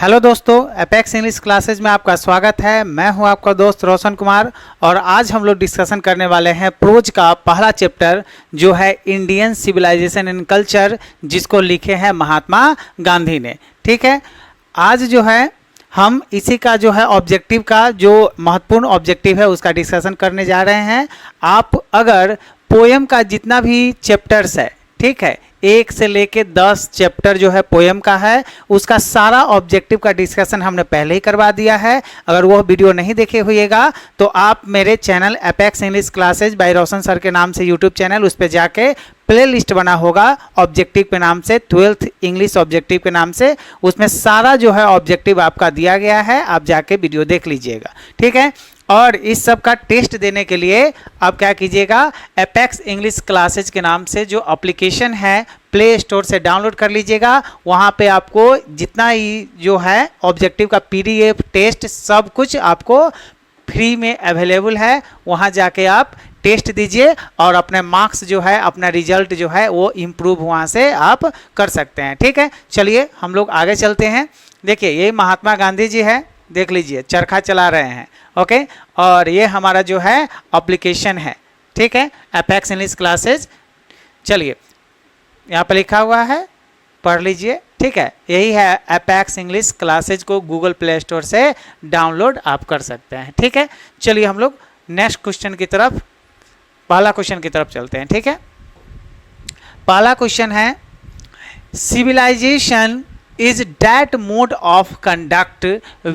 Hello दोस्तों, apex English classes में आपका स्वागत है। मैं हूं आपका दोस्त रोशन कुमार और आज हम लोग डिस्कशन करने वाले हैं प्रोज का पहला चैप्टर जो है इंडियन सिविलाइजेशन एंड कल्चर, जिसको लिखे हैं महात्मा गांधी ने। ठीक है, आज जो है हम इसी का जो है ऑब्जेक्टिव का जो महत्वपूर्ण ऑब्जेक्टिव है उसका डिस्कशन करने जा रहे हैं। आप अगर पोएम का जितना भी चैप्टर्स है, ठीक है, 1 से लेके 10 चैप्टर जो है पोएम का है, उसका सारा ऑब्जेक्टिव का डिस्कशन हमने पहले ही करवा दिया है। अगर वो वीडियो नहीं देखे हुएगा तो आप मेरे channel apex English classes by Roshan sir के नाम से यूट्यूब चैनल, उस पर जाके प्ले लिस्ट बना होगा ऑब्जेक्टिव के नाम से, 12th इंग्लिश ऑब्जेक्टिव के नाम से, उसमें सारा जो है ऑब्जेक्टिव आपका दिया गया है। आप जाके वीडियो देख लीजिएगा, ठीक है। और इस सब का टेस्ट देने के लिए आप क्या कीजिएगा, एपेक्स इंग्लिश क्लासेज के नाम से जो एप्लीकेशन है प्ले स्टोर से डाउनलोड कर लीजिएगा। वहाँ पे आपको जितना ही जो है ऑब्जेक्टिव का PDF टेस्ट सब कुछ आपको फ्री में अवेलेबल है। वहाँ जाके आप टेस्ट दीजिए और अपने मार्क्स जो है, अपना रिजल्ट जो है वो इम्प्रूव वहाँ से आप कर सकते हैं। ठीक है, चलिए हम लोग आगे चलते हैं। देखिए, ये महात्मा गांधी जी है, देख लीजिए चरखा चला रहे हैं। ओके, और ये हमारा जो है एप्लीकेशन है, ठीक है, एपेक्स इंग्लिश क्लासेज। चलिए, यहाँ पर लिखा हुआ है, पढ़ लीजिए। ठीक है, यही है एपेक्स इंग्लिश क्लासेज को गूगल प्ले स्टोर से डाउनलोड आप कर सकते हैं। ठीक है, चलिए हम लोग नेक्स्ट क्वेश्चन की तरफ, पहला क्वेश्चन की तरफ चलते हैं। ठीक है, पहला क्वेश्चन है, civilisation is that mode of conduct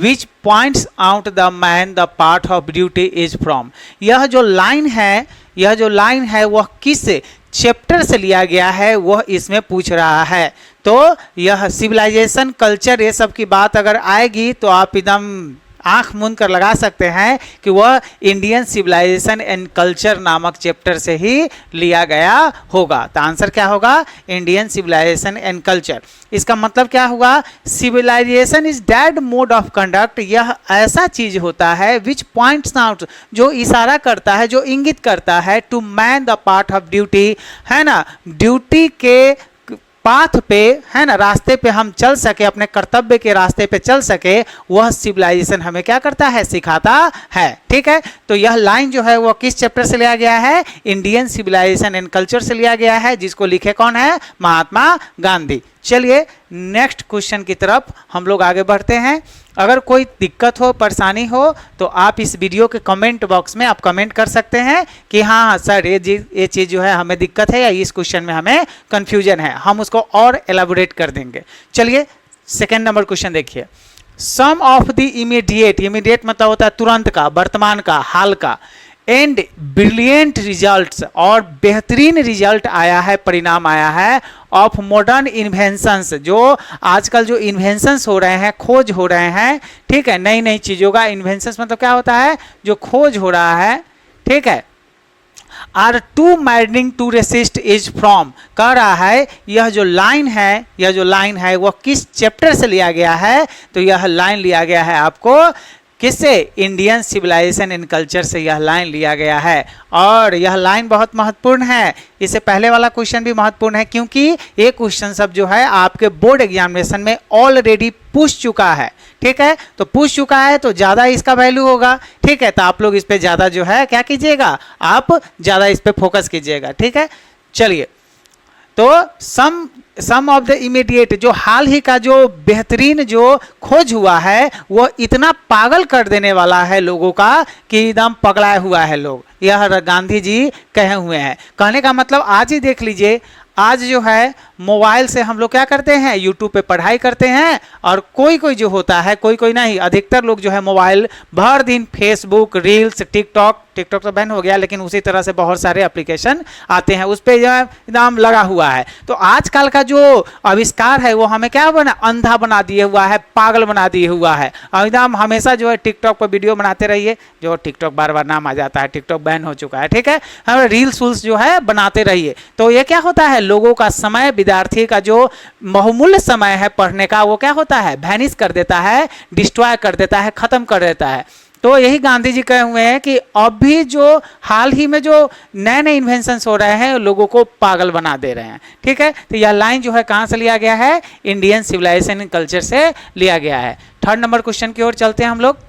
which points out the man the path of duty is from। यह जो लाइन है वह किस चैप्टर से लिया गया है वह इसमें पूछ रहा है। तो यह सिविलाइजेशन, कल्चर, ये सब की बात अगर आएगी तो आप एकदम आंख मूंद कर लगा सकते हैं कि वह इंडियन सिविलाइजेशन एंड कल्चर नामक चैप्टर से ही लिया गया होगा। तो आंसर क्या होगा, इंडियन सिविलाइजेशन एंड कल्चर। इसका मतलब क्या हुआ, civilisation is that mode of conduct, यह ऐसा चीज होता है विच पॉइंट्स आउट, जो इशारा करता है, जो इंगित करता है, to man the path of duty, है ना, ड्यूटी के पाथ पे, है ना, रास्ते पे हम चल सके, अपने कर्तव्य के रास्ते पे चल सके, वह सिविलाइजेशन हमें क्या करता है, सिखाता है। ठीक है, तो यह लाइन जो है वो किस चैप्टर से लिया गया है, इंडियन सिविलाइजेशन एंड कल्चर से लिया गया है, जिसको लिखे कौन है, महात्मा गांधी। चलिए नेक्स्ट क्वेश्चन की तरफ हम लोग आगे बढ़ते हैं। अगर कोई दिक्कत हो, परेशानी हो, तो आप इस वीडियो के कमेंट बॉक्स में आप कमेंट कर सकते हैं कि हाँ सर ये चीज़ जो है हमें दिक्कत है या इस क्वेश्चन में हमें कन्फ्यूजन है, हम उसको और एलाबोरेट कर देंगे। चलिए सेकेंड नंबर क्वेश्चन देखिए, सम ऑफ द इमीडिएट मतलब होता है तुरंत का, वर्तमान का, हाल का, एंड ब्रिलियंट रिजल्ट्स, और बेहतरीन रिजल्ट आया है, परिणाम आया है, ऑफ मॉडर्न इन्वेंशंस, जो आजकल जो इन्वेंशंस हो रहे हैं, खोज हो रहे हैं, ठीक है, नई नई चीज़ों का। इन्वेंशंस मतलब क्या होता है, जो खोज हो रहा है, ठीक है। Are too maddening to resist is from, कह रहा है यह जो लाइन है वह किस चैप्टर से लिया गया है, तो यह लाइन लिया गया है आपको किससे, इंडियन सिविलाइजेशन एंड कल्चर से यह लाइन लिया गया है। और यह लाइन बहुत महत्वपूर्ण है, इससे पहले वाला क्वेश्चन भी महत्वपूर्ण है, क्योंकि ये क्वेश्चन सब जो है आपके बोर्ड एग्जामिनेशन में ऑलरेडी पूछ चुका है। ठीक है, तो पूछ चुका है तो ज़्यादा इसका वैल्यू होगा। ठीक है, तो आप लोग इस पर ज़्यादा जो है क्या कीजिएगा, आप ज़्यादा इस पर फोकस कीजिएगा। ठीक है, चलिए, तो सम ऑफ द इमीडिएट, जो हाल ही का जो बेहतरीन जो खोज हुआ है वो इतना पागल कर देने वाला है लोगों का कि एकदम पगलाए हुआ है लोग, यह गांधी जी कहे हुए हैं। कहने का मतलब आज ही देख लीजिए, आज जो है मोबाइल से हम लोग क्या करते हैं, यूट्यूब पे पढ़ाई करते हैं, और कोई जो होता है, कोई नहीं, अधिकतर लोग जो है मोबाइल भर दिन फेसबुक, रील्स, टिकटॉक तो बैन हो गया, लेकिन उसी तरह से बहुत सारे एप्लीकेशन आते हैं, उस पर जो है एकदम लगा हुआ है। तो आजकल का जो आविष्कार है वो हमें क्या बना, अंधा बना दिए हुआ है, पागल बना दिए हुआ है। और एकदम हमेशा जो है टिकटॉक पर वीडियो बनाते रहिए, जो टिकटॉक बार नाम आ जाता है, टिकटॉक बैन हो चुका है। ठीक है, हमें रील्स जो है बनाते रहिए, तो ये क्या होता है, लोगों का समय, विद्यार्थी का जो बहुमूल्य समय है पढ़ने का, वो क्या होता है, वैनिश कर देता है, डिस्ट्रॉय कर देता है, खत्म कर देता है। तो यही गांधी जी कहे हुए हैं कि अभी जो हाल ही में जो नए नए इन्वेंशंस हो रहे हैं लोगों को पागल बना दे रहे हैं। ठीक है, तो यह लाइन जो है कहाँ से लिया गया है, इंडियन सिविलाइजेशन एंड कल्चर से लिया गया है। थर्ड नंबर क्वेश्चन की ओर चलते हैं हम लोग।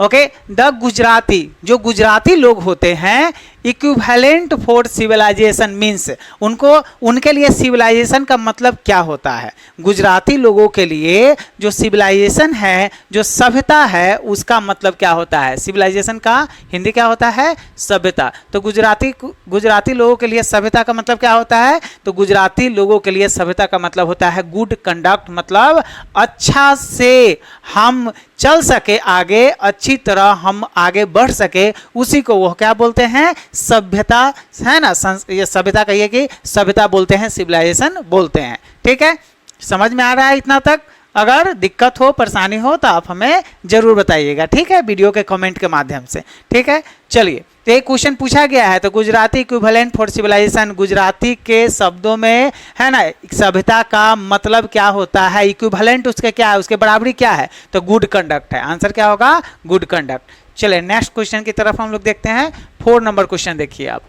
ओके, द गुजराती, जो गुजराती लोग होते हैं, इक्विवेलेंट फॉर सिविलाइजेशन मीन्स, उनको उनके लिए सिविलाइजेशन का मतलब क्या होता है। गुजराती लोगों के लिए जो सिविलाइजेशन है, जो सभ्यता है, उसका मतलब क्या होता है। सिविलाइजेशन का हिंदी क्या होता है, सभ्यता। तो गुजराती लोगों के लिए सभ्यता का मतलब क्या होता है, तो गुजराती लोगों के लिए सभ्यता का मतलब होता है गुड कंडक्ट, मतलब अच्छा से हम चल सके आगे, अच्छी तरह हम आगे बढ़ सके, उसी को वो क्या बोलते हैं, सभ्यता है ना। ये सभ्यता कहिए कि सभ्यता बोलते हैं, सिविलाइजेशन बोलते हैं। ठीक है, समझ में आ रहा है इतना तक। अगर दिक्कत हो, परेशानी हो तो आप हमें जरूर बताइएगा। ठीक है, वीडियो के कमेंट के माध्यम से। ठीक है, चलिए, तो एक क्वेश्चन पूछा गया है, तो Gujarati equivalent for civilisation, Gujarati के शब्दों में है ना सभ्यता का मतलब क्या होता है, इक्विवेलेंट उसके क्या है, उसके बराबरी क्या है, तो गुड कंडक्ट है। आंसर क्या होगा, गुड कंडक्ट। चलिए नेक्स्ट क्वेश्चन की तरफ हम लोग देखते हैं। 4 नंबर क्वेश्चन देखिए आप।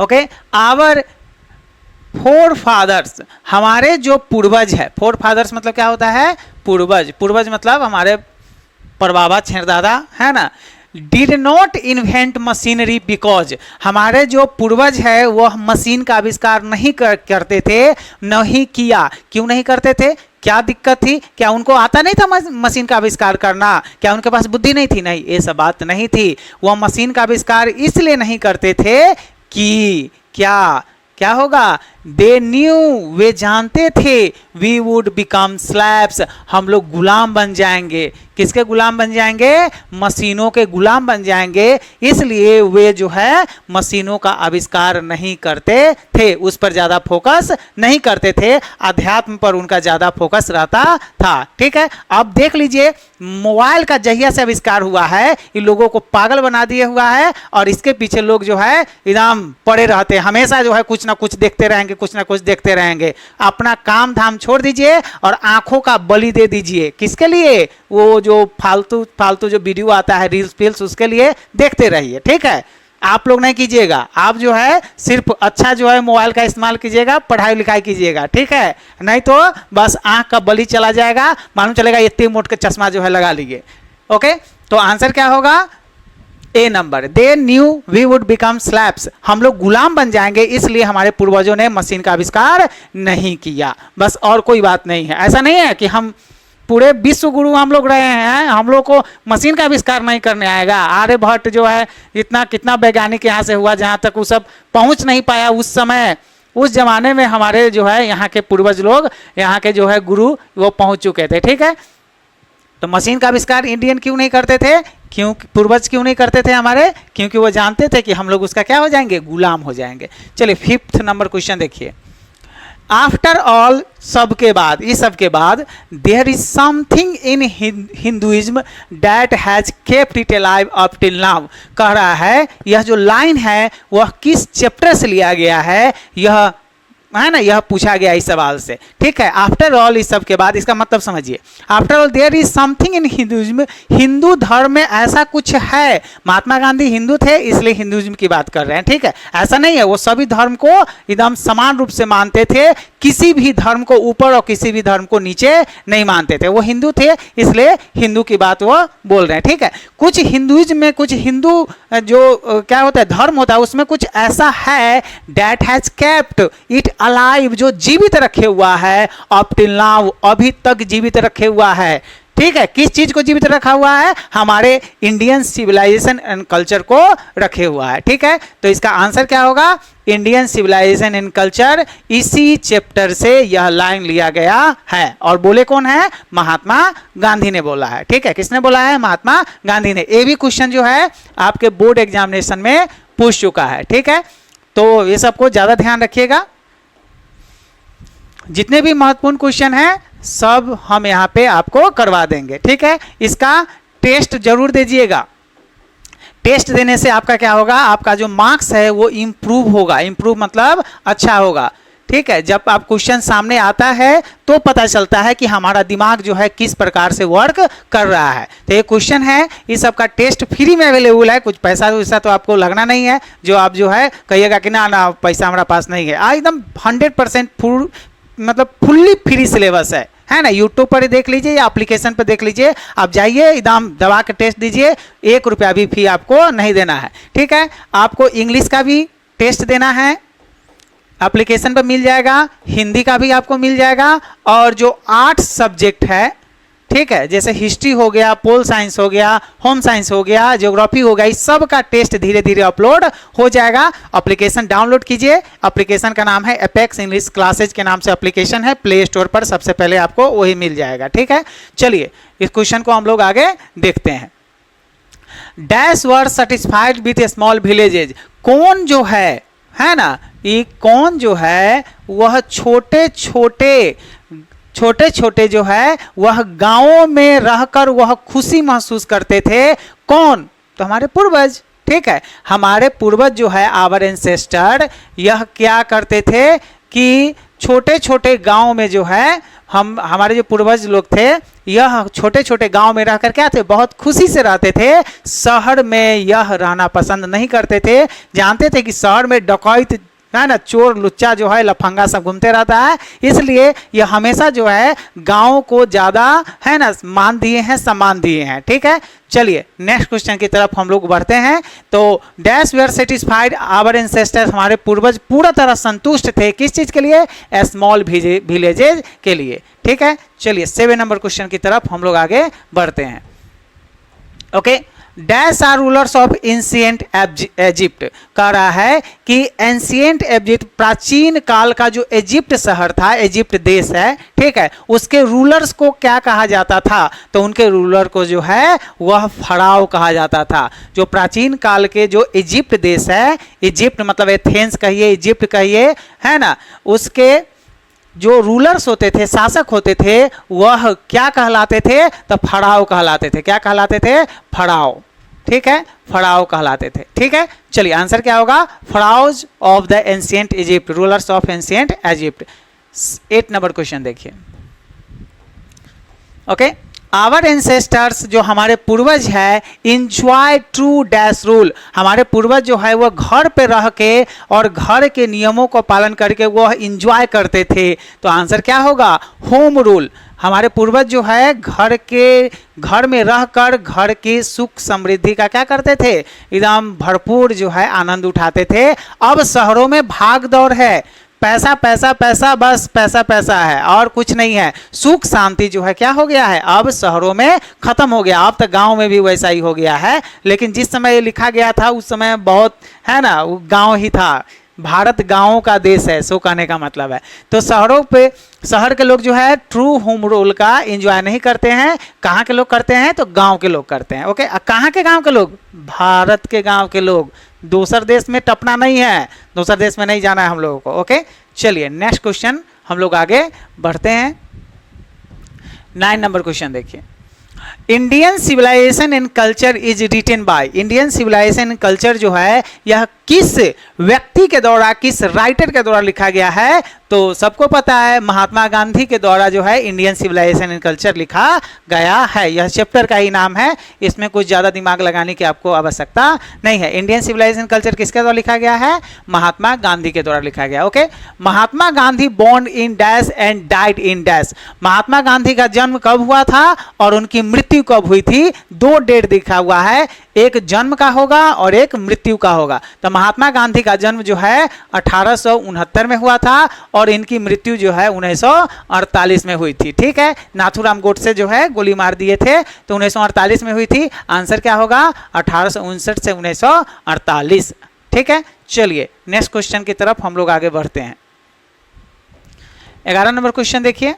ओके, आवर फोर फादर्स, हमारे जो पूर्वज है, फोर फादर्स मतलब क्या होता है, पूर्वज। पूर्वज मतलब हमारे परबाबा छेरदादा है ना, did not invent machinery because, हमारे जो पूर्वज है वह मशीन का आविष्कार नहीं करते थे, नहीं किया। क्यों नहीं करते थे, क्या दिक्कत थी, क्या उनको आता नहीं था मशीन का आविष्कार करना, क्या उनके पास बुद्धि नहीं थी, नहीं, ये सब बात नहीं थी। वह मशीन का आविष्कार इसलिए नहीं करते थे कि क्या होगा, दे न्यू, वे जानते थे, वी वुड बिकम स्लैब्स, हम लोग गुलाम बन जाएंगे। किसके गुलाम बन जाएंगे, मशीनों के गुलाम बन जाएंगे, इसलिए वे जो है मशीनों का आविष्कार नहीं करते थे, उस पर ज़्यादा फोकस नहीं करते थे, अध्यात्म पर उनका ज़्यादा फोकस रहता था। ठीक है, अब देख लीजिए, मोबाइल का जहिया से आविष्कार हुआ है, इन लोगों को पागल बना दिया हुआ है, और इसके पीछे लोग जो है एकदम पड़े रहते हैं, हमेशा जो है कुछ ना कुछ देखते रहेंगे, कुछ ना कुछ देखते रहेंगे। अपना काम धाम छोड़ दीजिए और आंखों का बलि दे दीजिए। किसके लिए, वो जो फालतू जो वीडियो आता है, रील्स फील्स, उसके लिए देखते रहिए। ठीक है, आप लोग नहीं कीजिएगा, आप जो है सिर्फ अच्छा जो है मोबाइल का इस्तेमाल कीजिएगा, पढ़ाई लिखाई कीजिएगा। ठीक है, नहीं तो बस आंख का बलि चला जाएगा, मालूम चलेगा इतने मोट के चश्मा जो है लगा लीजिए। ओके, तो आंसर क्या होगा, A number, they knew we would become slaves, हम लोग गुलाम बन जाएंगे, इसलिए हमारे पूर्वजों ने मशीन का आविष्कार नहीं किया, बस, और कोई बात नहीं है। ऐसा नहीं है कि हम पूरे विश्व गुरु हम लोग रहे हैं, हम लोग को मशीन का आविष्कार नहीं करने आएगा। आर्यभट्ट जो है इतना कितना वैज्ञानिक यहाँ से हुआ, जहाँ तक वो सब पहुँच नहीं पाया उस समय, उस जमाने में हमारे जो है यहाँ के पूर्वज लोग, यहाँ के जो है गुरु, वो पहुँच चुके थे। ठीक है, तो मशीन का आविष्कार इंडियन क्यों नहीं करते थे, क्यों पूर्वज क्यों नहीं करते थे हमारे, क्योंकि वो जानते थे कि हम लोग उसका क्या हो जाएंगे, गुलाम हो जाएंगे। चलिए 5th नंबर क्वेश्चन देखिए। आफ्टर ऑल, सबके बाद, इस सब के बाद, there is something in Hinduism that has kept it alive up till now, कह रहा है यह जो लाइन है वह किस चैप्टर से लिया गया है, यह है ना, यह पूछा गया इस सवाल से। ठीक है, आफ्टर ऑल, इस सब के बाद, इसका मतलब समझिए, after all there is something in Hinduism, Hindu धर्म में ऐसा कुछ है। महात्मा गांधी हिंदू थे, इसलिए हिंदुइज्म की बात कर रहे हैं। ठीक है, ऐसा नहीं है, वो सभी धर्म को एकदम समान रूप से मानते थे, किसी भी धर्म को ऊपर और किसी भी धर्म को नीचे नहीं मानते थे, वो हिंदू थे, इसलिए हिंदू की बात वो बोल रहे हैं। ठीक है, कुछ हिंदुइज्म में, कुछ हिंदू जो क्या होता है धर्म होता है, उसमें कुछ ऐसा है, that has kept it alive, जो जीवित रखे हुआ है, अप टिल नाउ, अभी तक जीवित रखे हुआ है। ठीक है, किस चीज को जीवित रखा हुआ है, हमारे इंडियन सिविलाइजेशन एंड कल्चर को रखे हुआ है। ठीक है, तो इसका आंसर क्या होगा, इंडियन सिविलाइजेशन एंड कल्चर, इसी चैप्टर से यह लाइन लिया गया है। और बोले कौन है, महात्मा गांधी ने बोला है। ठीक है, किसने बोला है, महात्मा गांधी ने। ये भी क्वेश्चन जो है आपके बोर्ड एग्जामिनेशन में पूछ चुका है। ठीक है, तो ये सबको ज्यादा ध्यान रखिएगा, जितने भी महत्वपूर्ण क्वेश्चन हैं सब हम यहाँ पे आपको करवा देंगे। ठीक है, इसका टेस्ट जरूर दीजिएगा, टेस्ट देने से आपका क्या होगा, आपका जो मार्क्स है वो इम्प्रूव होगा, इम्प्रूव मतलब अच्छा होगा। ठीक है, जब आप क्वेश्चन सामने आता है तो पता चलता है कि हमारा दिमाग जो है किस प्रकार से वर्क कर रहा है। तो ये क्वेश्चन है, इस सब का टेस्ट फ्री में अवेलेबल है, कुछ पैसा वैसा तो आपको लगना नहीं है, जो आप जो है कहिएगा कि ना ना पैसा हमारा पास नहीं है। एकदम 100% फुल, मतलब फुल्ली फ्री सिलेबस है ना। यूट्यूब पर देख लीजिए या एप्लीकेशन पर देख लीजिए, आप जाइए एकदम दबा के टेस्ट दीजिए, 1 रुपया भी फी आपको नहीं देना है। ठीक है, आपको इंग्लिश का भी टेस्ट देना है, एप्लीकेशन पर मिल जाएगा, हिंदी का भी आपको मिल जाएगा, और जो 8 सब्जेक्ट है, ठीक है, जैसे हिस्ट्री हो गया, पोल साइंस हो गया, होम साइंस हो गया, ज्योग्राफी हो गया, इस सब का टेस्ट धीरे धीरे अपलोड हो जाएगा। एप्लीकेशन डाउनलोड कीजिए, एप्लीकेशन का नाम है एपेक्स इंग्लिश क्लासेज के नाम से एप्लीकेशन है, प्ले स्टोर पर सबसे पहले आपको वही मिल जाएगा। ठीक है, चलिए इस क्वेश्चन को हम लोग आगे देखते हैं। Dash were satisfied with small villages, कौन जो है ना, ये कौन जो है वह छोटे छोटे जो है वह गांवों में रहकर वह खुशी महसूस करते थे। कौन? तो हमारे पूर्वज। ठीक है, हमारे पूर्वज जो है आवर एंसेस्टर, यह क्या करते थे कि छोटे छोटे गांव में जो है हमारे जो पूर्वज लोग थे, यह छोटे छोटे गांव में रहकर क्या थे, बहुत खुशी से रहते थे। शहर में यह रहना पसंद नहीं करते थे, जानते थे कि शहर में डकैत है ना, चोर लुच्चा जो है लफंगा सब घूमते रहता है, इसलिए यह हमेशा जो है गांव को ज़्यादा है ना मान दिए हैं, सम्मान दिए हैं। ठीक है, चलिए नेक्स्ट क्वेश्चन की तरफ हम लोग बढ़ते हैं। तो dash were satisfied our ancestors, हमारे पूर्वज पूरा तरह संतुष्ट थे किस चीज़ के लिए, स्मॉल विलेजेज के लिए। ठीक है, चलिए 7 नंबर क्वेश्चन की तरफ हम लोग आगे बढ़ते हैं। Okay, dash are rulers of ancient Egypt, कह रहा है कि एंशिएंट इजिप्ट, प्राचीन काल का जो इजिप्ट शहर था, इजिप्ट देश है, ठीक है, उसके रूलर्स को क्या कहा जाता था, तो उनके रूलर को जो है वह फराओ कहा जाता था। जो प्राचीन काल के जो इजिप्ट देश है, इजिप्ट मतलब एथेंस कहिए, इजिप्ट कहिए, है ना, उसके जो रूलर्स होते थे, शासक होते थे, वह क्या कहलाते थे, तो फराओ कहलाते थे। क्या कहलाते थे? फराओ। ठीक है, फराओ कहलाते थे। ठीक है, चलिए आंसर क्या होगा, pharaohs of the ancient Egypt, rulers of ancient Egypt. 8 number question देखिए। ओके, आवर एंसेस्टर्स, जो हमारे पूर्वज है, इंजॉय ट्रू डैश रूल, हमारे पूर्वज जो है वह घर पे रह के और घर के नियमों को पालन करके वह इंजॉय करते थे। तो आंसर क्या होगा, होम रूल। हमारे पूर्वज जो है घर में रहकर घर की सुख समृद्धि का क्या करते थे, एकदम भरपूर जो है आनंद उठाते थे। अब शहरों में भाग दौड़ है, पैसा पैसा पैसा, बस पैसा पैसा है और कुछ नहीं है। सुख शांति जो है क्या हो गया है, अब शहरों में खत्म हो गया। अब तो गांव में भी वैसा ही हो गया है, लेकिन जिस समय ये लिखा गया था उस समय बहुत है ना गांव ही था। भारत गांवों का देश है, सो कहने का मतलब है। तो शहर के लोग जो है ट्रू होम रूल का एंजॉय नहीं करते हैं। कहाँ के लोग करते हैं, तो गांव के लोग करते हैं। ओके, कहाँ के गांव के लोग, भारत के गांव के लोग। दूसर देश में टपना नहीं है, दूसर देश में नहीं जाना है हम लोगों को। ओके, चलिए नेक्स्ट क्वेश्चन हम लोग आगे बढ़ते हैं। 9 नंबर क्वेश्चन देखिए। Indian civilisation and culture is written by, Indian civilisation and culture जो है यह किस व्यक्ति के द्वारा, किस राइटर के द्वारा लिखा गया है, तो सबको पता है महात्मा गांधी के द्वारा जो है इंडियन सिविलाइजेशन एंड कल्चर लिखा गया है। यह चैप्टर का ही नाम है, इसमें कुछ ज़्यादा दिमाग लगाने की आपको आवश्यकता नहीं है। इंडियन सिविलाइजेशन कल्चर किसके द्वारा लिखा गया है, महात्मा गांधी के द्वारा लिखा गया। Okay, Mahatma Gandhi born in dash and died in dash, Mahatma Gandhi का जन्म कब हुआ था और उनकी मृत्यु कब हुई थी, 2 डेट दिखा हुआ है, एक जन्म का होगा और एक मृत्यु का होगा। तो महात्मा गांधी का जन्म जो है 1869 में हुआ था और इनकी मृत्यु जो है 1948 में हुई थी। ठीक है, नाथूराम गोडसे जो है गोली मार दिए थे, तो 1948 में हुई थी। आंसर क्या होगा, 1859 से 1948। ठीक है, चलिए नेक्स्ट क्वेश्चन की तरफ हम लोग आगे बढ़ते हैं। 11 नंबर क्वेश्चन देखिए।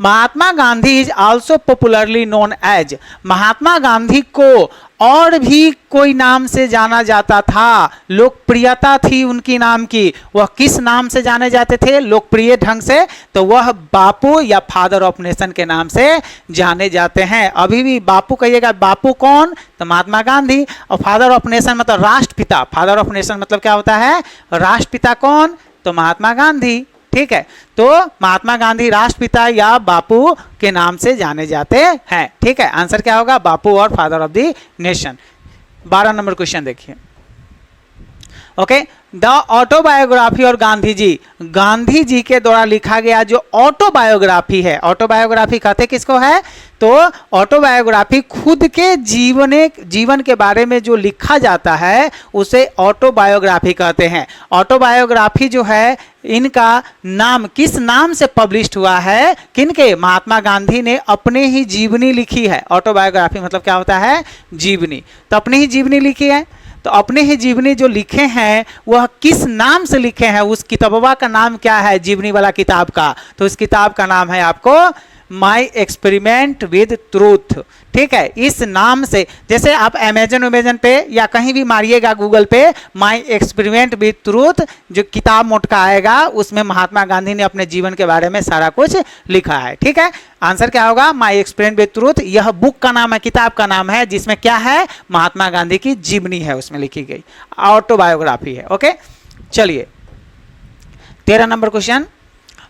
Mahatma Gandhi is also popularly known as, Mahatma Gandhi को और भी कोई नाम से जाना जाता था, लोकप्रियता थी उनकी नाम की। वह किस नाम से जाने जाते थे लोकप्रिय ढंग से, तो वह बापू या फादर ऑफ नेशन के नाम से जाने जाते हैं। अभी भी बापू कहिएगा, बापू कौन, तो महात्मा गांधी, और फादर ऑफ नेशन मतलब राष्ट्रपिता। फादर ऑफ नेशन मतलब क्या होता है, राष्ट्रपिता कौन, तो महात्मा गांधी। ठीक है, तो महात्मा गांधी राष्ट्रपिता या बापू के नाम से जाने जाते हैं। ठीक है, आंसर क्या होगा? बापू और father of the nation. 12 number question देखिए। ओके, द ऑटोबायोग्राफी और गांधी जी के द्वारा लिखा गया जो ऑटोबायोग्राफी है, ऑटोबायोग्राफी कहते किसको है? तो ऑटोबायोग्राफी खुद के जीवन के बारे में जो लिखा जाता है उसे ऑटोबायोग्राफी कहते हैं। ऑटोबायोग्राफी जो है इनका नाम किस नाम से पब्लिश्ड हुआ है? किनके? महात्मा गांधी ने अपने ही जीवनी लिखी है। ऑटोबायोग्राफी मतलब क्या होता है? जीवनी। तो अपनी ही जीवनी लिखी है, तो अपने ही जीवनी जो लिखे हैं वह किस नाम से लिखे हैं? उस किताबवा का नाम क्या है? जीवनी वाला किताब का, तो इस किताब का नाम है आपको माई एक्सपेरिमेंट विद ट्रूथ। ठीक है, इस नाम से जैसे आप अमेजन पे या कहीं भी मारिएगा गूगल पे माई एक्सपेरिमेंट विद ट्रूथ, जो किताब मोटका आएगा उसमें महात्मा गांधी ने अपने जीवन के बारे में सारा कुछ लिखा है। ठीक है, आंसर क्या होगा? My experiment with truth. यह बुक का नाम है, किताब का नाम है, जिसमें क्या है? महात्मा गांधी की जीवनी है, उसमें लिखी गई ऑटोबायोग्राफी है। ओके, चलिए 13 number question.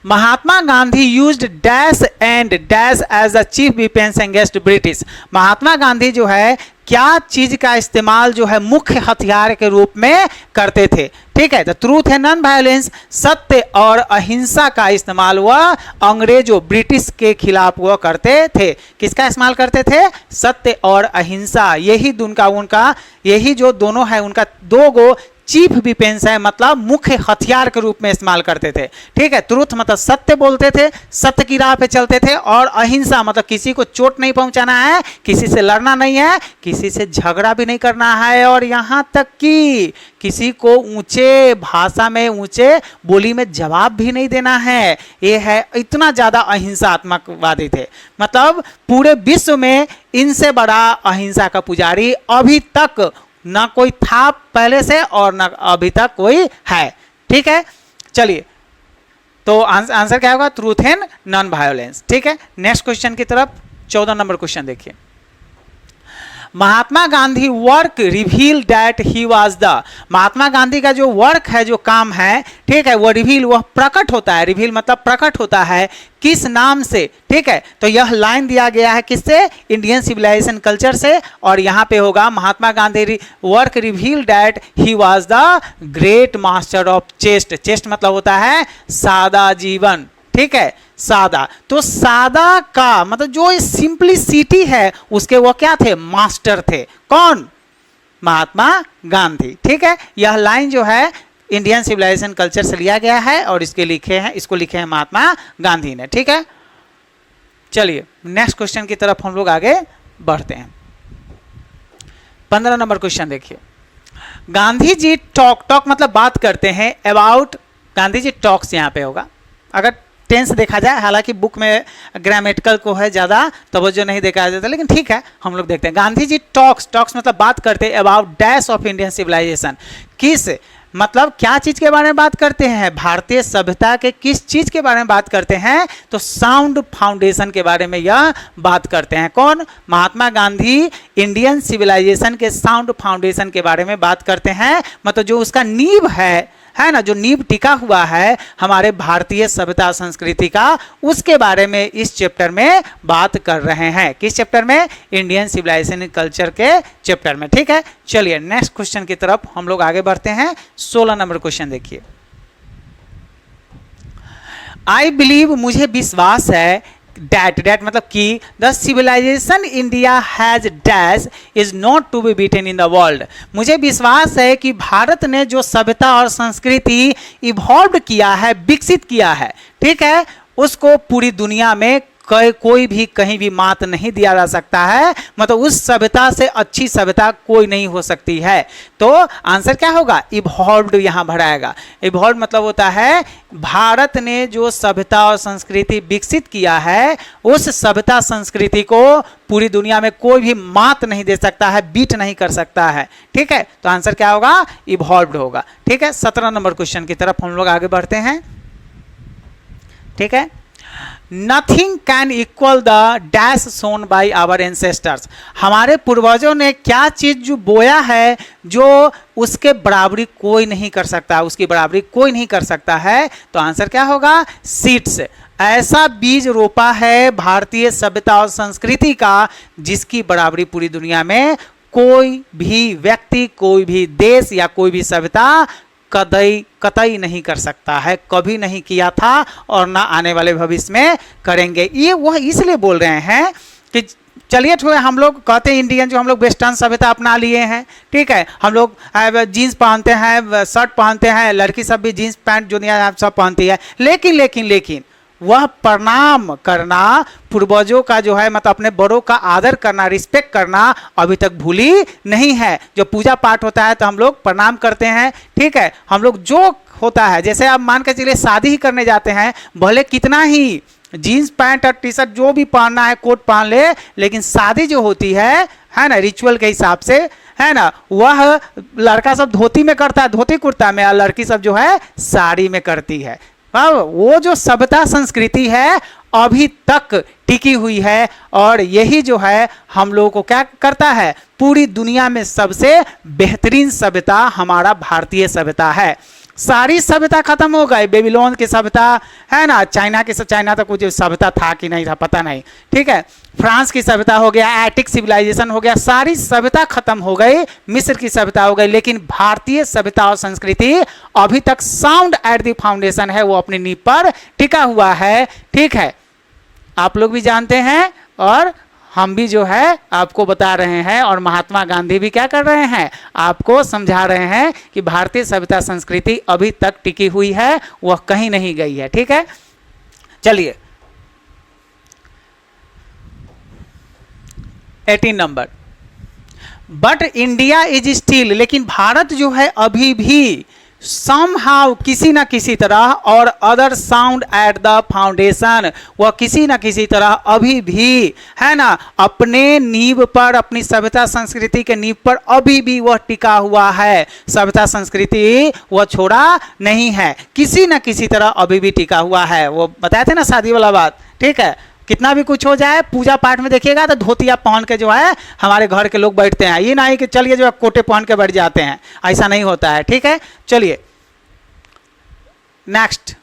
Mahatma Gandhi used dash and dash as a chief defence against British. Mahatma Gandhi जो है क्या चीज का इस्तेमाल जो है मुख्य हथियार के रूप में करते थे? ठीक है, द ट्रूथ है नॉन वायलेंस, सत्य और अहिंसा का इस्तेमाल वह अंग्रेजों ब्रिटिश के खिलाफ वह करते थे। किसका इस्तेमाल करते थे? सत्य और अहिंसा, यही जो दोनों है उनका दो गो चीफ डिफेंस है, मतलब मुख्य हथियार के रूप में इस्तेमाल करते थे। ठीक है, ट्रूथ मतलब सत्य बोलते थे, सत्य की राह पे चलते थे, और अहिंसा मतलब किसी को चोट नहीं पहुंचाना है, किसी से लड़ना नहीं है, किसी से झगड़ा भी नहीं करना है, और यहाँ तक कि किसी को ऊंचे भाषा में ऊंचे बोली में जवाब भी नहीं देना है। ये है, इतना ज्यादा अहिंसात्मकवादी थे। मतलब पूरे विश्व में इनसे बड़ा अहिंसा का पुजारी अभी तक ना कोई था पहले से, और ना अभी तक कोई है। ठीक है, चलिए तो आंसर क्या होगा? Truth and non violence. ठीक है, नेक्स्ट क्वेश्चन की तरफ 14 नंबर क्वेश्चन देखिए। Mahatma Gandhi work reveal that he was the. Mahatma Gandhi का जो वर्क है, जो काम है, ठीक है, वो रिवील, वह प्रकट होता है। रिवील मतलब प्रकट होता है, किस नाम से? ठीक है, तो यह लाइन दिया गया है किससे? इंडियन सिविलाइजेशन कल्चर से, और यहाँ पे होगा Mahatma Gandhi work reveal that he was the great master of chest. Chest मतलब होता है सादा जीवन। ठीक है, सादा, तो सादा का मतलब जो सिंपलिसिटी है उसके वो क्या थे? मास्टर थे। कौन? महात्मा गांधी। ठीक है, यह लाइन जो है इंडियन सिविलाइजेशन कल्चर से लिया गया है, और इसको लिखे हैं महात्मा गांधी ने। ठीक है, चलिए नेक्स्ट क्वेश्चन की तरफ हम लोग आगे बढ़ते हैं। 15 नंबर क्वेश्चन देखिए। गांधी जी टॉक मतलब बात करते हैं अबाउट, गांधी जी टॉक्स यहाँ पे होगा अगर टेंस देखा जाए, हालांकि बुक में ग्रामेटिकल को है ज़्यादा तवज्जो नहीं देखा जाता, लेकिन ठीक है हम लोग देखते हैं। गांधी जी टॉक्स मतलब बात करते हैं about dash of Indian civilisation. किस मतलब क्या चीज़ के बारे में बात करते हैं? भारतीय सभ्यता के किस चीज़ के बारे में बात करते हैं? तो साउंड फाउंडेशन के बारे में यह बात करते हैं। कौन? महात्मा गांधी इंडियन सिविलाइजेशन के साउंड फाउंडेशन के बारे में बात करते हैं, मतलब जो उसका नींव है ना, जो नींव टिका हुआ है हमारे भारतीय सभ्यता संस्कृति का, उसके बारे में इस चैप्टर में बात कर रहे हैं। किस चैप्टर में? इंडियन सिविलाइजेशन कल्चर के चैप्टर में। ठीक है, चलिए नेक्स्ट क्वेश्चन की तरफ हम लोग आगे बढ़ते हैं। 16 नंबर क्वेश्चन देखिए। आई बिलीव, मुझे विश्वास है, डैट मतलब कि the civilisation India has dash is not to be beaten in the world. मुझे विश्वास है कि भारत ने जो सभ्यता और संस्कृति इवॉल्व किया है, विकसित किया है, ठीक है, उसको पूरी दुनिया में कोई भी कहीं भी मात नहीं दिया जा सकता है। मतलब उस सभ्यता से अच्छी सभ्यता कोई नहीं हो सकती है। तो आंसर क्या होगा? इवॉल्व्ड यहाँ भराएगा। इवॉल्व मतलब होता है भारत ने जो सभ्यता और संस्कृति विकसित किया है, उस सभ्यता संस्कृति को पूरी दुनिया में कोई भी मात नहीं दे सकता है, बीट नहीं कर सकता है। ठीक है, तो आंसर क्या होगा? इवॉल्व्ड होगा। ठीक है, 17 नंबर क्वेश्चन की तरफ हम लोग आगे बढ़ते हैं। ठीक है, nothing can equal the dash sown by our ancestors. हमारे पूर्वजों ने क्या चीज जो बोया है, जो उसके बराबरी कोई नहीं कर सकता, उसकी बराबरी कोई नहीं कर सकता है। तो आंसर क्या होगा? सीड्स। ऐसा बीज रोपा है भारतीय सभ्यता और संस्कृति का जिसकी बराबरी पूरी दुनिया में कोई भी व्यक्ति, कोई भी देश या कोई भी सभ्यता कतई नहीं कर सकता है, कभी नहीं किया था और ना आने वाले भविष्य में करेंगे। ये वह इसलिए बोल रहे हैं कि चलिए थोड़ा हम लोग कहते हैं इंडियन जो हम लोग वेस्टर्न सभ्यता अपना लिए हैं, ठीक है, हम लोग जीन्स पहनते हैं, शर्ट पहनते हैं, लड़की सब भी जीन्स पैंट जो सब पहनती है, लेकिन वह प्रणाम करना, पूर्वजों का जो है मतलब अपने बड़ों का आदर करना, रिस्पेक्ट करना अभी तक भूली नहीं है। जो पूजा पाठ होता है तो हम लोग प्रणाम करते हैं, ठीक है, हम लोग जो होता है, जैसे आप मान के चलिए शादी ही करने जाते हैं, भले कितना ही जीन्स पैंट और टी शर्ट जो भी पहनना है कोट पहन ले, लेकिन शादी जो होती है ना, रिचुअल के हिसाब से है ना, वह लड़का सब धोती में करता है, धोती कुर्ता में, और लड़की सब जो है साड़ी में करती है। वो जो सभ्यता संस्कृति है अभी तक टिकी हुई है, और यही जो है हम लोगों को क्या करता है, पूरी दुनिया में सबसे बेहतरीन सभ्यता हमारा भारतीय सभ्यता है। सारी सभ्यता खत्म हो गई, बेबीलोन की सभ्यता है ना, चाइना की, चाइना तो कुछ सभ्यता था कि नहीं था पता नहीं, ठीक है, फ्रांस की सभ्यता हो गया, एटिक सिविलाइजेशन हो गया, सारी सभ्यता खत्म हो गई, मिस्र की सभ्यता हो गई, लेकिन भारतीय सभ्यता और संस्कृति अभी तक साउंड एट द फाउंडेशन है, वो अपनी नींव पर टिका हुआ है, ठीक है। आप लोग भी जानते हैं और हम भी जो है आपको बता रहे हैं, और महात्मा गांधी भी क्या कर रहे हैं, आपको समझा रहे हैं कि भारतीय सभ्यता संस्कृति अभी तक टिकी हुई है, वह कहीं नहीं गई है, ठीक है। चलिए 18 number, but India is still, लेकिन भारत जो है अभी भी somehow किसी ना किसी तरह, और other sound at the foundation, वह किसी ना किसी तरह अभी भी है ना अपने नींव पर, अपनी सभ्यता संस्कृति के नींव पर अभी भी वह टिका हुआ है। सभ्यता संस्कृति वह छोड़ा नहीं है, किसी ना किसी तरह अभी भी टिका हुआ है। वो बताए थे ना शादी वाला बात, ठीक है, कितना भी कुछ हो जाए, पूजा पाठ में देखिएगा तो धोतिया पहन के जो है हमारे घर के लोग बैठते हैं, ये नहीं कि चलिए जो है कोटे पहन के बैठ जाते हैं, ऐसा नहीं होता है, ठीक है। चलिए नेक्स्ट,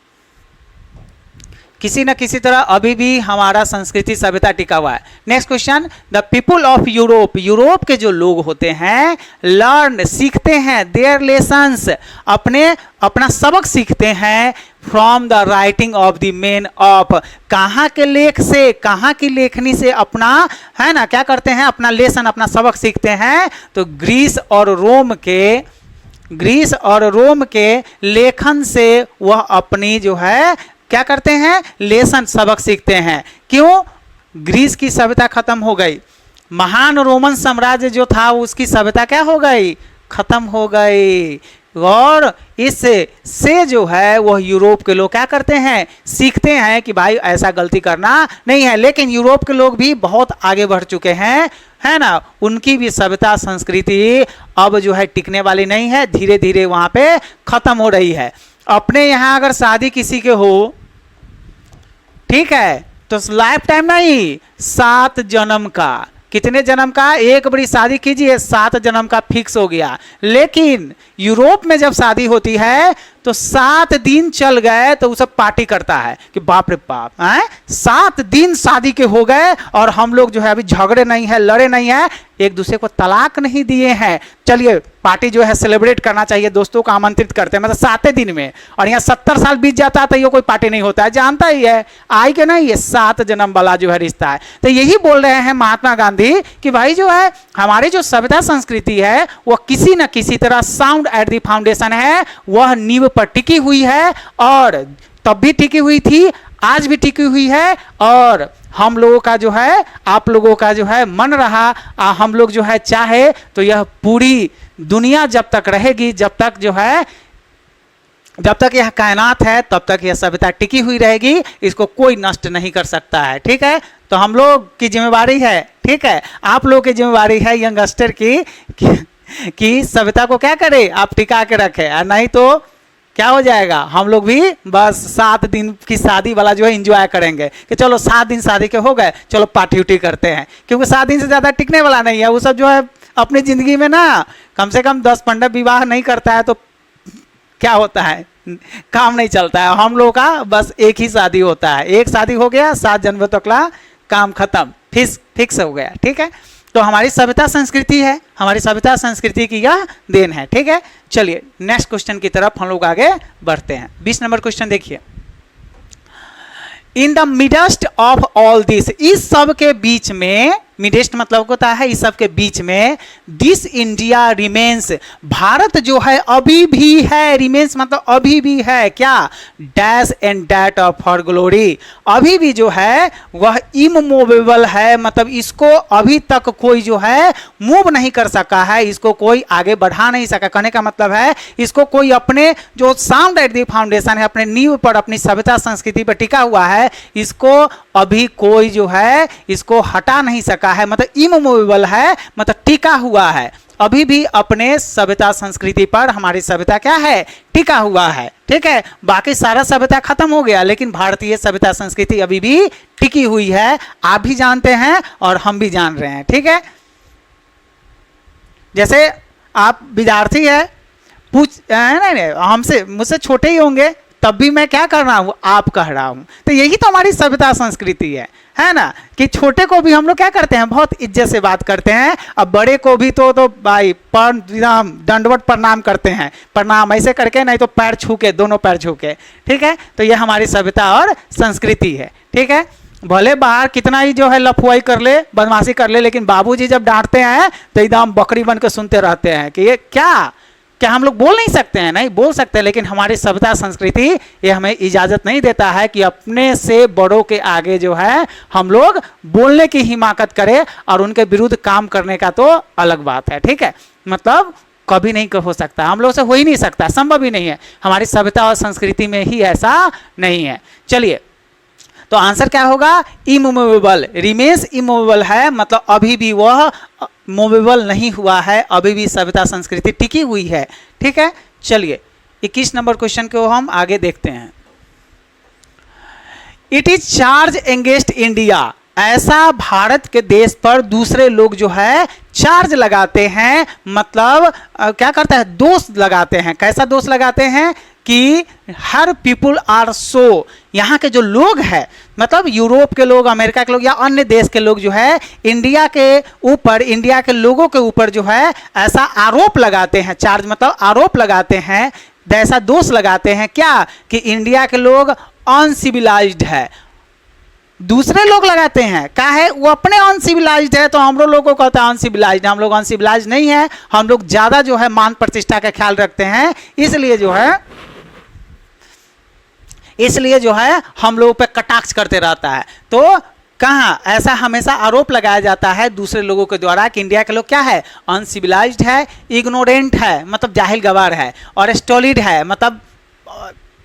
किसी न किसी तरह अभी भी हमारा संस्कृति सभ्यता टिका हुआ है। Next question, the people of Europe, Europe के जो लोग होते हैं, लर्न सीखते हैं, देयर लेसन्स अपना सबक सीखते हैं, from the writing of the main of, कहाँ के लेख से, कहाँ की लेखनी से अपना है ना क्या करते हैं, अपना लेसन, अपना सबक सीखते हैं। तो ग्रीस और रोम के लेखन से वह अपनी जो है क्या करते हैं, लेसन, सबक सीखते हैं। क्यों? ग्रीस की सभ्यता खत्म हो गई, महान रोमन साम्राज्य जो था उसकी सभ्यता क्या हो गई, खत्म हो गई, और इससे जो है वह यूरोप के लोग क्या करते हैं, सीखते हैं कि भाई ऐसा गलती करना नहीं है। लेकिन यूरोप के लोग भी बहुत आगे बढ़ चुके हैं, है ना, उनकी भी सभ्यता संस्कृति अब जो है टिकने वाली नहीं है, धीरे धीरे वहां पे खत्म हो रही है। अपने यहाँ अगर शादी किसी के हो, ठीक है, तो लाइफ टाइम नहीं, 7 जन्म का, कितने जन्म का, एक बड़ी शादी कीजिए 7 जन्म का फिक्स हो गया। लेकिन यूरोप में जब शादी होती है तो 7 दिन चल गए तो वो सब पार्टी करता है कि बाप रे बाप, 7 दिन शादी के हो गए और हम लोग जो है अभी झगड़े नहीं है, लड़े नहीं है, एक दूसरे को तलाक नहीं दिए हैं, चलिए पार्टी जो है सेलिब्रेट करना चाहिए, दोस्तों को आमंत्रित करते हैं, मतलब 7 दिन में। और यहाँ 70 साल बीत जाता है तो ये कोई पार्टी नहीं होता है, जानता ही है, आई के नहीं, ये 7 जन्म वाला जो है रिश्ता है। तो यही बोल रहे हैं महात्मा गांधी कि भाई जो है हमारी जो सभ्यता संस्कृति है वह किसी न किसी तरह साउंड एट द फाउंडेशन है, वह नींव पर टिकी हुई है, और तब भी टिकी हुई थी, आज भी टिकी हुई है, और हम लोगों का जो है, आप लोगों का जो है मन रहा, हम लोग जो है चाहे तो यह पूरी दुनिया जब तक रहेगी, जब तक जो है, जब तक यह कायनात है तब तक यह सभ्यता टिकी हुई रहेगी, इसको कोई नष्ट नहीं कर सकता है, ठीक है। तो हम लोग की जिम्मेवारी है, ठीक है, आप लोगों की जिम्मेवारी है यंगस्टर की कि सभ्यता को क्या करे, आप टिका के रखें, नहीं तो क्या हो जाएगा, हम लोग भी बस 7 दिन की शादी वाला जो है एंजॉय करेंगे कि चलो 7 दिन शादी के हो गए, चलो पार्टी उटी करते हैं, क्योंकि 7 दिन से ज़्यादा टिकने वाला नहीं है। वो सब जो है अपनी ज़िंदगी में ना कम से कम 10-15 विवाह नहीं करता है तो क्या होता है, काम नहीं चलता है। हम लोग का बस एक ही शादी होता है, एक शादी हो गया 7 जनवरी तकला काम खत्म, फिक्स हो गया। ठीक है, तो हमारी सभ्यता संस्कृति है, हमारी सभ्यता संस्कृति की यह देन है। ठीक है, चलिए नेक्स्ट क्वेश्चन की तरफ हम लोग आगे बढ़ते हैं। 20 नंबर क्वेश्चन देखिए, in the midst of all this, इस सब के बीच में, मिडेस्ट मतलब होता है इस सब के बीच में, दिस इंडिया रिमेन्स, भारत जो है अभी भी है, रिमेन्स मतलब अभी भी है, क्या, dash and that of for glory, अभी भी जो है वह इमूवेबल है, मतलब इसको अभी तक कोई जो है मूव नहीं कर सका है, इसको कोई आगे बढ़ा नहीं सका। कहने का मतलब है इसको कोई अपने जो साउंड एट द फाउंडेशन है, अपने नींव पर, अपनी सभ्यता संस्कृति पर टिका हुआ है, इसको अभी कोई जो है इसको हटा नहीं सका है, मतलब इमूवेबल है, मतलब टिका हुआ है, अभी भी अपने सभ्यता संस्कृति पर हमारी सभ्यता क्या है, टिका हुआ है। ठीक है, बाकी सारा सभ्यता खत्म हो गया, लेकिन भारतीय सभ्यता संस्कृति अभी भी टिकी हुई है, आप भी जानते हैं और हम भी जान रहे हैं। ठीक है, जैसे आप विद्यार्थी है, नहीं हमसे मुझसे छोटे ही होंगे, तब भी मैं क्या कर रहा हूँ, आप कह रहा हूँ, तो यही तो हमारी सभ्यता संस्कृति है ना, कि छोटे को भी हम लोग क्या करते हैं, बहुत इज्जत से बात करते हैं, अब बड़े को भी तो भाई प्रणाम, दंडवत प्रणाम करते हैं, प्रणाम ऐसे करके, नहीं तो पैर छू के, दोनों पैर छू के। ठीक है, तो ये हमारी सभ्यता और संस्कृति है। ठीक है, भले बाहर कितना ही जो है लफुआई कर ले, बदमाशी कर ले, लेकिन बाबूजी जब डांटते हैं तो एकदम बकरी बन के सुनते रहते हैं कि ये क्या हम लोग बोल नहीं सकते हैं, नहीं बोल सकते, लेकिन हमारी सभ्यता संस्कृति ये हमें इजाज़त नहीं देता है कि अपने से बड़ों के आगे जो है हम लोग बोलने की हिमाकत करें, और उनके विरुद्ध काम करने का तो अलग बात है। ठीक है, मतलब कभी नहीं हो सकता, हम लोग से हो ही नहीं सकता, संभव ही नहीं है, हमारी सभ्यता और संस्कृति में ही ऐसा नहीं है। चलिए, तो आंसर क्या होगा, इमूवेबल, रिमेन्स इमूवेबल है, मतलब अभी भी वह मूवेबल नहीं हुआ है, अभी भी सभ्यता संस्कृति टिकी हुई है। ठीक है, चलिए 21 नंबर क्वेश्चन को हम आगे देखते हैं। इट इज चार्ज एंगेस्ट इंडिया, ऐसा भारत के देश पर दूसरे लोग जो है चार्ज लगाते हैं, मतलब क्या करता है, दोष लगाते हैं। कैसा दोष लगाते हैं कि हर पीपुल आर सो, यहाँ के जो लोग हैं, मतलब यूरोप के लोग, अमेरिका के लोग या अन्य देश के लोग जो है इंडिया के ऊपर, इंडिया के लोगों के ऊपर जो है ऐसा आरोप लगाते हैं, चार्ज मतलब आरोप लगाते हैं, ऐसा दोष लगाते हैं क्या, कि इंडिया के लोग अनसिविलाइज्ड है। दूसरे लोग लगाते हैं, क्या है, वो अपने अनसिविलाइज्ड है, तो हम लोगों को कहते हैं अनसिविलाइज्ड, हम लोग अनसिविलाइज्ड नहीं है, हम लोग ज़्यादा जो है मान प्रतिष्ठा का ख्याल रखते हैं, इसलिए जो है हम लोगों पे कटाक्ष करते रहता है। तो कहाँ ऐसा हमेशा आरोप लगाया जाता है दूसरे लोगों के द्वारा कि इंडिया के लोग क्या है, अनसिविलाइज्ड है, इग्नोरेंट है, मतलब जाहिल गवार है, और स्टोलिड है, मतलब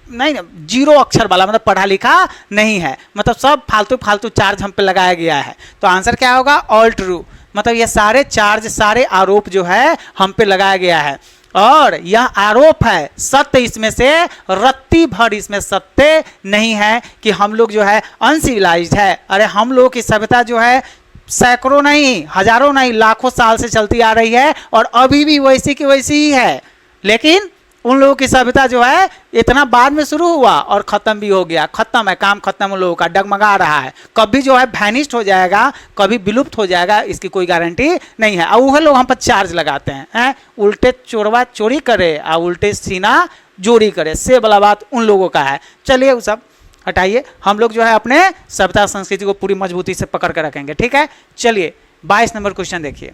नहीं, जीरो अक्षर वाला, मतलब पढ़ा लिखा नहीं है, मतलब सब फालतू चार्ज हम पे लगाया गया है। तो आंसर क्या होगा, ऑल ट्रू, मतलब ये सारे चार्ज, सारे आरोप जो है हम पे लगाया गया है, और यह आरोप है, सत्य इसमें से रत्ती भर इसमें सत्य नहीं है कि हम लोग जो है अनसिविलाइज्ड है। अरे हम लोग की सभ्यता जो है सैकड़ों नहीं, हजारों नहीं, लाखों साल से चलती आ रही है, और अभी भी वैसी की वैसी ही है, लेकिन उन लोगों की सभ्यता जो है इतना बाद में शुरू हुआ और ख़त्म भी हो गया, ख़त्म है, काम ख़त्म उन लोगों का, डगमगा रहा है, कभी जो है वैनिश्ड हो जाएगा, कभी विलुप्त हो जाएगा, इसकी कोई गारंटी नहीं है। और वह लोग हम पर चार्ज लगाते हैं, उल्टे चोरवा चोरी करे और उल्टे सीना जोड़ी करे, से वाला बात उन लोगों का है। चलिए वो सब हटाइए, हम लोग जो है अपने सभ्यता संस्कृति को पूरी मजबूती से पकड़ कर रखेंगे। ठीक है, चलिए 22 नंबर क्वेश्चन देखिए।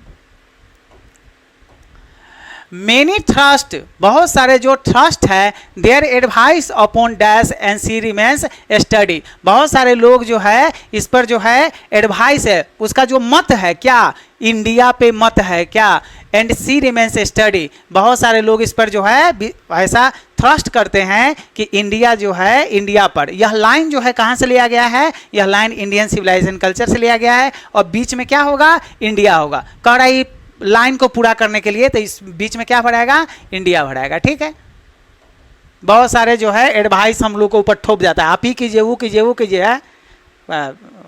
मेनी ट्रस्ट, बहुत सारे जो ट्रस्ट है, their advice upon dash and see remains study, बहुत सारे लोग जो है इस पर जो है एडवाइस है, उसका जो मत है क्या, इंडिया पे मत है क्या, एंड सी रिमेन्स स्टडी, बहुत सारे लोग इस पर जो है ऐसा थ्रस्ट करते हैं कि इंडिया जो है, इंडिया पर, यह लाइन जो है कहाँ से लिया गया है, यह लाइन इंडियन सिविलाइजेशन कल्चर से लिया गया है, और बीच में क्या होगा, इंडिया होगा। कह रहा है लाइन को पूरा करने के लिए, तो इस बीच में क्या भराएगा, इंडिया भराएगा। ठीक है, बहुत सारे जो है एडवाइस हम लोग को ऊपर थोप जाता है, आप ही कीजिए, वो कीजिए, वो कीजिए है।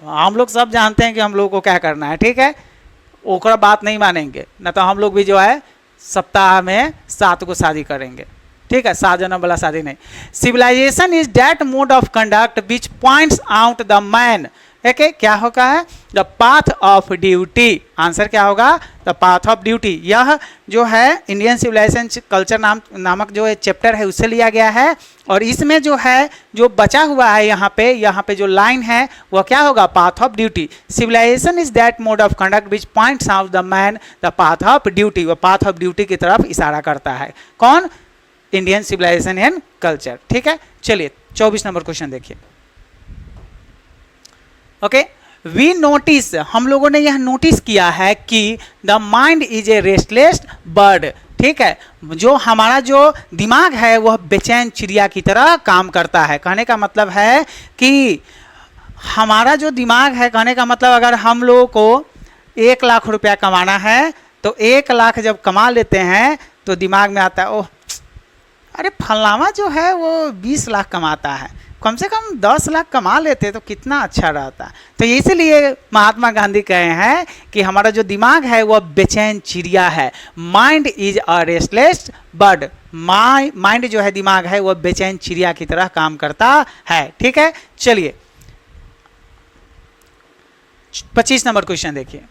हम लोग सब जानते हैं कि हम लोग को क्या करना है, ठीक है, ओकरा बात नहीं मानेंगे, न तो हम लोग भी जो है सप्ताह में 7 को शादी करेंगे, ठीक है, 7 जन्म वाला शादी नहीं। Civilization is that mode of conduct which points out the man, okay, क्या होगा है, the path of duty, answer क्या होगा, द पाथ ऑफ ड्यूटी। यह जो है इंडियन सिविलाइजेशन कल्चर नामक जो है चैप्टर है उससे लिया गया है, और इसमें जो है जो बचा हुआ है यहाँ पे जो लाइन है वह क्या होगा, path of duty. Civilization is that mode of conduct which points out the man the path of duty, वह पाथ ऑफ ड्यूटी की तरफ इशारा करता है, कौन, इंडियन सिविलाइजेशन एंड कल्चर, ठीक है। चलिए 24 नंबर क्वेश्चन देखिए। ओके, वी नोटिस, हम लोगों ने यह नोटिस किया है कि the mind is a restless bird, ठीक है, जो हमारा जो दिमाग है वह बेचैन चिड़िया की तरह काम करता है। कहने का मतलब है कि हमारा जो दिमाग है, कहने का मतलब अगर हम लोगों को 1 लाख रुपया कमाना है तो 1 लाख जब कमा लेते हैं तो दिमाग में आता है, ओह अरे फलाना जो है वो 20 लाख कमाता है, कम से कम 10 लाख कमा लेते तो कितना अच्छा रहता। तो इसलिए महात्मा गांधी कहे हैं कि हमारा जो दिमाग है वह बेचैन चिड़िया है, mind is a restless bird, mind जो है दिमाग है वह बेचैन चिड़िया की तरह काम करता है, ठीक है। चलिए 25 नंबर क्वेश्चन देखिए।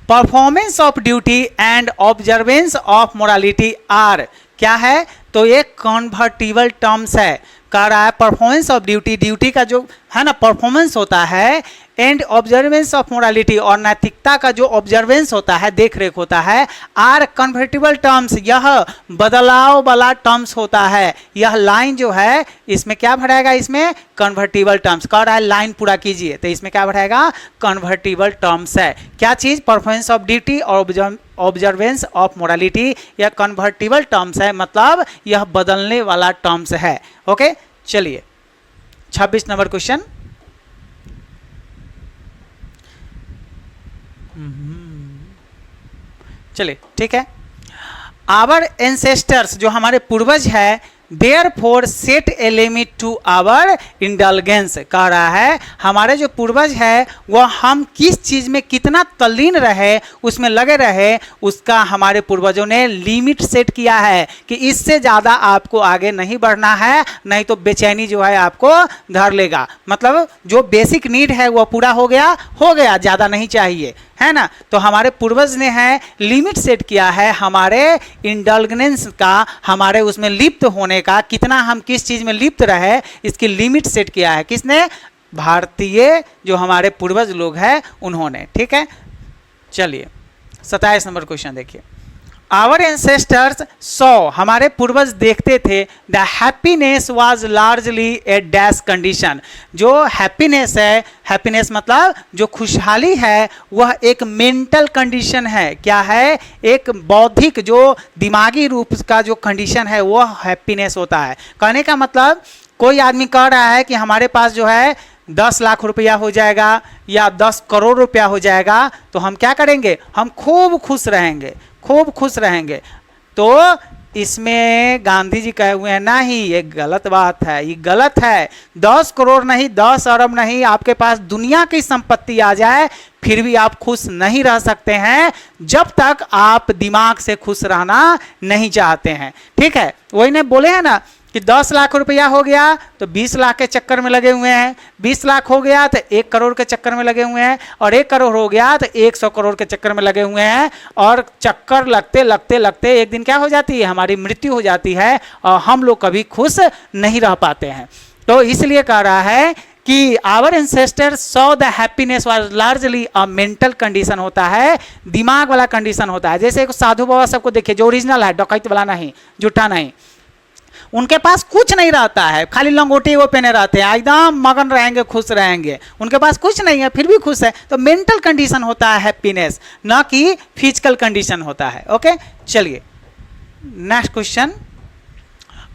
Performance of duty and observance of morality are, क्या है, तो ये कन्वर्टिबल टर्म्स है। कह रहा है परफॉर्मेंस ऑफ ड्यूटी, ड्यूटी का जो है ना परफॉर्मेंस होता है, एंड ऑब्जर्वेंस ऑफ मोरालिटी, और नैतिकता का जो ऑब्जर्वेंस होता है, देख रेख होता है, आर कन्वर्टिबल टर्म्स, यह बदलाव वाला टर्म्स होता है। यह लाइन जो है इसमें क्या भरेगा, इसमें कन्वर्टिबल टर्म्स। कह रहा है लाइन पूरा कीजिए, तो इसमें क्या भरेगा, कन्वर्टिबल टर्म्स है। क्या चीज, परफॉर्मेंस ऑफ ड्यूटी और ऑब्जर्वेंस ऑफ मोरालिटी, यह कन्वर्टिबल टर्म्स है, मतलब यह बदलने वाला टर्म्स है। ओके, चलिए 26 नंबर क्वेश्चन। चलिए ठीक है। आवर एंसेस्टर्स, जो हमारे पूर्वज है, therefore set a limit to our indulgence, कह रहा है हमारे जो पूर्वज है वह हम किस चीज़ में कितना तल्लीन रहे, उसमें लगे रहे, उसका हमारे पूर्वजों ने लिमिट सेट किया है कि इससे ज़्यादा आपको आगे नहीं बढ़ना है, नहीं तो बेचैनी जो है आपको धर लेगा। मतलब जो बेसिक नीड है वह पूरा हो गया, ज़्यादा नहीं चाहिए, है ना। तो हमारे पूर्वज ने है लिमिट सेट किया है हमारे इंडल्जेंस का, हमारे उसमें लिप्त होने का, कितना हम किस चीज़ में लिप्त रहे इसकी लिमिट सेट किया है। किसने, भारतीय जो हमारे पूर्वज लोग हैं उन्होंने, ठीक है। चलिए 27 नंबर क्वेश्चन देखिए। आवर एंसेस्टर्स सॉ, हमारे पूर्वज देखते थे, the happiness was largely A dash condition, जो हैप्पीनेस है, हैप्पीनेस मतलब जो खुशहाली है वह एक मेंटल कंडीशन है। क्या है, एक बौद्धिक जो दिमागी रूप का जो कंडीशन है वह हैप्पीनेस होता है। कहने का मतलब कोई आदमी कह रहा है कि हमारे पास जो है 10 लाख रुपया हो जाएगा या 10 करोड़ रुपया हो जाएगा तो हम क्या करेंगे, हम खूब खुश रहेंगे, खूब खुश रहेंगे। तो इसमें गांधी जी कहे हुए हैं नहीं, ये गलत बात है, ये गलत है। 10 करोड़ नहीं, 10 अरब नहीं, आपके पास दुनिया की संपत्ति आ जाए फिर भी आप खुश नहीं रह सकते हैं जब तक आप दिमाग से खुश रहना नहीं चाहते हैं, ठीक है। वही ने बोले हैं ना कि 10 लाख रुपया हो गया तो 20 लाख के चक्कर में लगे हुए हैं, 20 लाख हो गया तो 1 करोड़ के चक्कर में लगे हुए हैं, और 1 करोड़ हो गया तो 100 करोड़ के चक्कर में लगे हुए हैं, और चक्कर लगते लगते लगते एक दिन क्या हो जाती है, हमारी मृत्यु हो जाती है और हम लोग कभी खुश नहीं रह पाते हैं। तो इसलिए कह रहा है कि our ancestor saw the happiness was largely a mental condition, होता है दिमाग वाला कंडीशन होता है। जैसे साधु बाबा सबको देखिए जो ओरिजिनल है, डकैत वाला नहीं, झूठा नहीं, उनके पास कुछ नहीं रहता है, खाली लंगोटी वो पहने रहते हैं, एकदम मगन रहेंगे, खुश रहेंगे, उनके पास कुछ नहीं है फिर भी खुश है। तो मेंटल कंडीशन होता है हैप्पीनेस, न कि फिजिकल कंडीशन होता है। ओके, चलिए next question.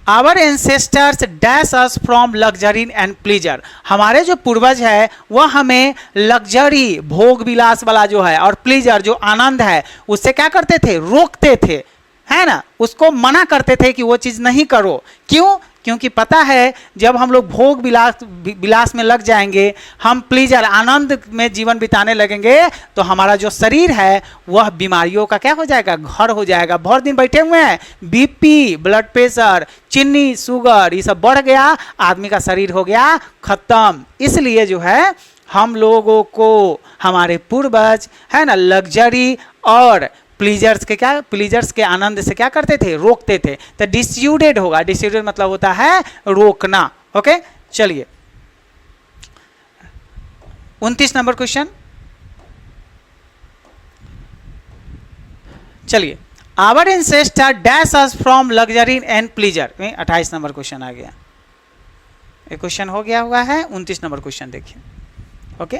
Our ancestors dash us from luxury and pleasure, हमारे जो पूर्वज है वह हमें लग्जरी भोग विलास वाला जो है और प्लीजर जो आनंद है उससे क्या करते थे, रोकते थे, है ना, उसको मना करते थे कि वो चीज़ नहीं करो। क्यों? क्योंकि पता है जब हम लोग भोग विलास में लग जाएंगे, हम प्लीजर आनंद में जीवन बिताने लगेंगे, तो हमारा जो शरीर है वह बीमारियों का क्या हो जाएगा, घर हो जाएगा। बहुत दिन बैठे हुए हैं, बीपी, ब्लड प्रेशर, चीनी, शुगर, ये सब बढ़ गया, आदमी का शरीर हो गया खत्म। इसलिए जो है हम लोगों को हमारे पूर्वज है ना लग्जरी और प्लीजर्स के आनंद से क्या करते थे, रोकते थे। तो डिस्यूडेड होगा, डिस्यूडेड मतलब होता है रोकना। ओके, चलिए 29 नंबर क्वेश्चन। चलिए, our ancestor dash us from luxury and pleasure. 28 number question आ गया, एक क्वेश्चन हो गया हुआ है। 29 नंबर क्वेश्चन देखिए। Okay,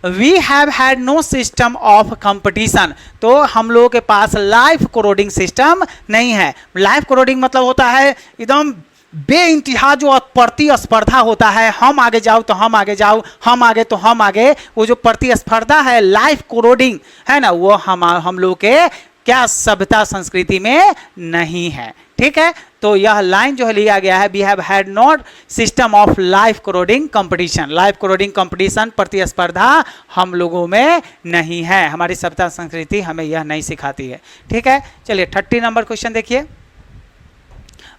we have had no system of competition. तो हम लोगों के पास लाइफ कोरोडिंग सिस्टम नहीं है। लाइफ कोरोडिंग मतलब होता है एकदम बेइंतहा जो प्रतिस्पर्धा होता है, हम आगे जाओ तो हम आगे जाओ, हम आगे तो हम आगे, वो जो प्रतिस्पर्धा है लाइफ कोरोडिंग है ना, वो हम लोग के क्या सभ्यता संस्कृति में नहीं है। ठीक है, तो यह लाइन जो है लिया गया है, we have had not system of life corroding competition. Life corroding competition प्रतिस्पर्धा हम लोगों में नहीं है, हमारी सभ्यता संस्कृति हमें यह नहीं सिखाती है। ठीक है, चलिए 30 नंबर क्वेश्चन देखिए।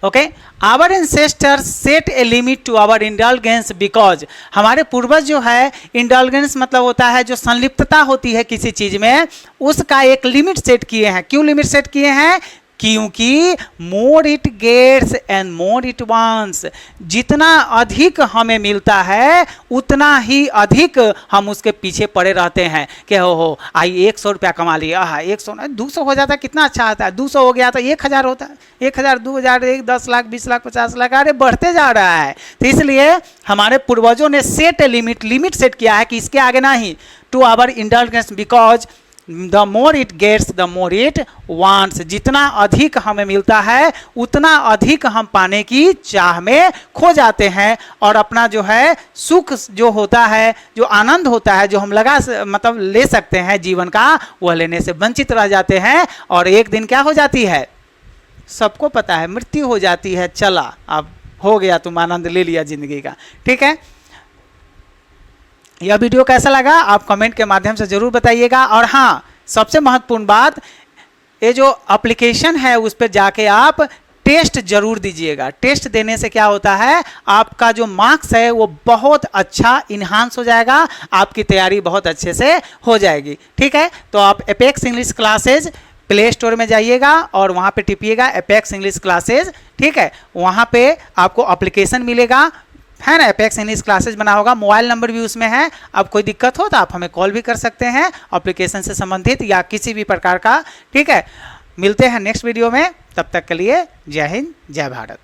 Okay, our ancestors set a limit to our indulgence because. हमारे पूर्वज जो है, इंडल्जेंस मतलब होता है जो संलिप्तता होती है किसी चीज में, उसका एक लिमिट सेट किए हैं। क्यों लिमिट सेट किए हैं? क्योंकि more it gets and more it wants. जितना अधिक हमें मिलता है उतना ही अधिक हम उसके पीछे पड़े रहते हैं कि हो आई 100 रुपया कमा लिया, 100 200 हो जाता है, कितना अच्छा आता है, 200 हो गया तो 1000 होता है, 1000 2000 10 लाख 20 लाख 50 लाख, अरे बढ़ते जा रहा है। तो इसलिए हमारे पूर्वजों ने सेट लिमिट सेट किया है कि इसके आगे नहीं, to our indulgence because the more it gets the more it wants. जितना अधिक हमें मिलता है उतना अधिक हम पाने की चाह में खो जाते हैं, और अपना जो है सुख जो होता है, जो आनंद होता है, जो हम मतलब ले सकते हैं जीवन का, वह लेने से वंचित रह जाते हैं। और एक दिन क्या हो जाती है, सबको पता है, मृत्यु हो जाती है। चला अब हो गया, तुम आनंद ले लिया जिंदगी का। ठीक है, यह वीडियो कैसा लगा आप कमेंट के माध्यम से जरूर बताइएगा। और हाँ, सबसे महत्वपूर्ण बात, ये जो एप्लीकेशन है उस पर जाके आप टेस्ट जरूर दीजिएगा। टेस्ट देने से क्या होता है, आपका जो मार्क्स है वो बहुत अच्छा इन्हांस हो जाएगा, आपकी तैयारी बहुत अच्छे से हो जाएगी। ठीक है, तो आप apex English classes play store में जाइएगा और वहाँ पे टिपिएगा एपेक्स इंग्लिश क्लासेज। ठीक है, वहाँ पे आपको एप्लीकेशन मिलेगा, है ना, एपेक्स इंग्लिश क्लासेज बना होगा, मोबाइल नंबर भी उसमें है। अब कोई दिक्कत हो तो आप हमें कॉल भी कर सकते हैं एप्लीकेशन से संबंधित या किसी भी प्रकार का। ठीक है, मिलते हैं नेक्स्ट वीडियो में, तब तक के लिए जय हिंद जय भारत।